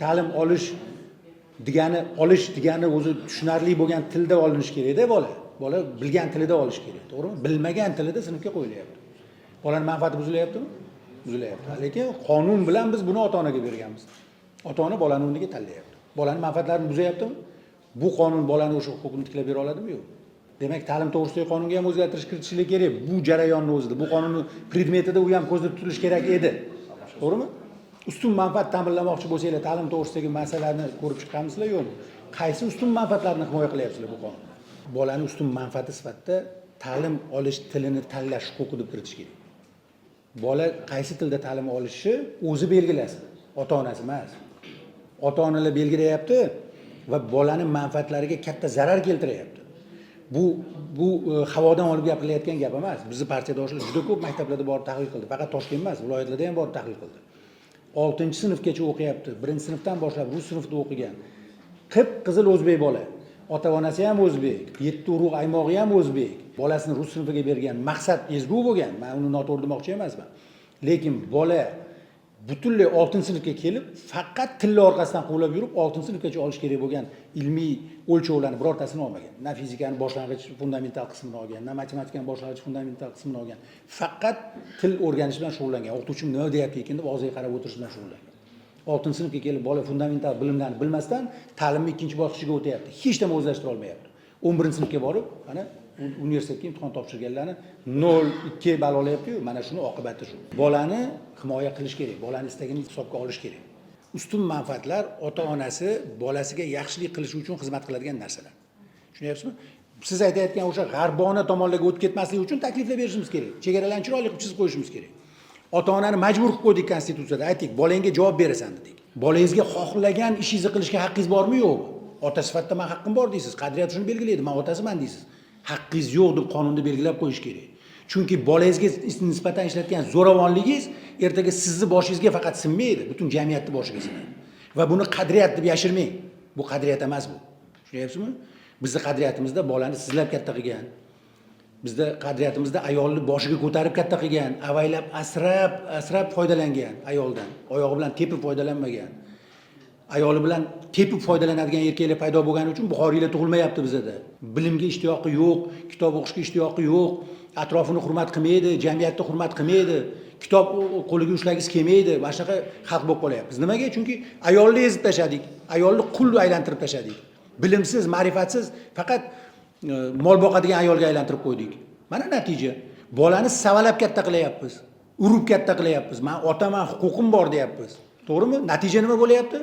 ta'lim olish degani o'zi tushunarli bo'lgan tilda olinish kerak-da bola bilgan tilida olish kerak, to'g'rimi? Bilmagan tilida sinfga qo'yilyapti. Bolaning manfaati buzilyaptimi? Buzilyapti. Lekin qonun bilan biz buni ota-onaga berganmiz. Ota-ona bolani o'rniga tanlayapti. Bolaning manfaatlarini buzyaptimi? Bu qonun bolani o'sha huquqini tiklab bera oladimi, yo'q? Demak, ta'lim to'g'risidagi qonunga ham o'zgartirish kiritishlik kerak. Bu jarayonni o'zida, bu qonunning predmetida u ham ko'zda tutilishi kerak edi. To'g'rimi? Ustun manfaat ta'minlamoqchi bo'lsanglar, ta'lim to'g'risidagi masalalarni ko'rib chiqqansizlar, yo'qmi? Qaysi ustun manfaatlarni himoya qilyapsizlar bu qonun? Bolani ustun manfaati sifatida ta'lim olish tilini tanlash huquqi deb kiritish kerak. Bola qaysi tilda ta'lim olishi o'zi belgilasin, ota-onasi emas. Ota-onalar belgilayapti va bolaning manfaatlariga katta zarar keltiryapti. Bu havodan olib gapirilayotgan gap emas. Bizning partiyadoshlar juda ko'p maktablarda borib tahlil qildi. Faqat Toshkent emas, viloyatlarda ham borib tahlil qildi. 6-sinfgacha o'qiyapti. 1-sinfdan boshlab rus sinfida o'qigan. Qip-qizil o'zbek bola. Ota-onasi ham o'zbek, 7 urug' aymog'i ham o'zbek. Bolasini rus sinfiga bergan maqsad ezgu bo'lgan. Men uni noto'g'ri demoqchi emasman. Lekin bola butunlay 6-sinfga kelib, faqat tilla orqasidan quvlab yurib, 6-sinfgacha olish kerak bo'lgan ilmiy o'lchovlarni birortasini olmagan. Na fizikani boshlang'ich fundamental qismini olgan, na matematikani boshlang'ich fundamental qismini olgan. Faqat til o'rganish bilan shug'ullangan. O'qituvchim nima deyapti ekan deb og'ziga qarab o'tirish bilan shug'ullangan. 6-sinfga kelib bola fundamental bilimlarni bilmasdan ta'limning ikkinchi bosqichiga o'tyapti. Hech nima o'zlashtira olmayapti. 11-sinfga borib, mana universitetga imtihon topshirganlarni 0-2 ball olyapti-yu, mana shuni oqibati shu. Bolani himoya qilish kerak, bolani istagini hisobga olish kerak. Ustun manfaatlar ota-onasi bolasiga yaxshilik qilish uchun xizmat qiladigan narsalar. Tushunyapsizmi? Siz aytayotgan o'sha g'arbona tomonlarga o'tib ketmaslik uchun takliflar berishimiz kerak. Chegaralarni chiroyli qilib chizib qo'yishimiz kerak. Ota-onani majbur qilib qo'ydik konstitutsiyada. Aytdik, bolangga javob berasan dedik. Bolangizga xohlagan ishingizni qilishga haqqingiz bormi, yo'qmi? Ota sifatida men haqqim bor deysiz. Qadriyat shuni belgilaydi. Men otasiman deysiz. Haqqingiz yo'q deb qonunda belgilab qo'yish kerak. Chunki bolangizga nisbatan ishlatgan zo'ravonligingiz ertaga sizni boshingizga faqat sinmaydi, butun jamiyatning boshiga sinadi. Va buni qadriyat deb yashirmang. Bu qadriyat emas bu. Tushunyapsizmi? Bizning qadriyatimizda bolani sizlab katta qilgan. Bizda qadriyatimizda ayolni boshiga ko'tarib katta qilgan, avaylab asrab foydalangan ayoldan, oyog'i bilan tepib foydalanmagan. Ayoli bilan tepib foydalanadigan erkaklar paydo bo'lgani uchun Buxoriylar tug'ilmayapti bizda. Bilimga ishtiyoqi yo'q, kitob o'qishga ishtiyoqi yo'q, atrofini hurmat qilmaydi, jamiyatni hurmat qilmaydi, kitob qo'liga ushlagiz kelmaydi, mana shunaqa xalq bo'lib qolyapmiz. Nimaga? Chunki ayolni ezib tashladik, ayolni qul aylantirib tashladik. Bilimsiz, ma'rifatsiz, faqat mol boqadigan ayolga aylantirib qo'ydik. Mana natija. Bolani savalab katta qilyapmiz, urib katta qilyapmiz. Men otaman, huquqim bor deyapmiz. To'g'rimi? Natija nima bo'lyapti?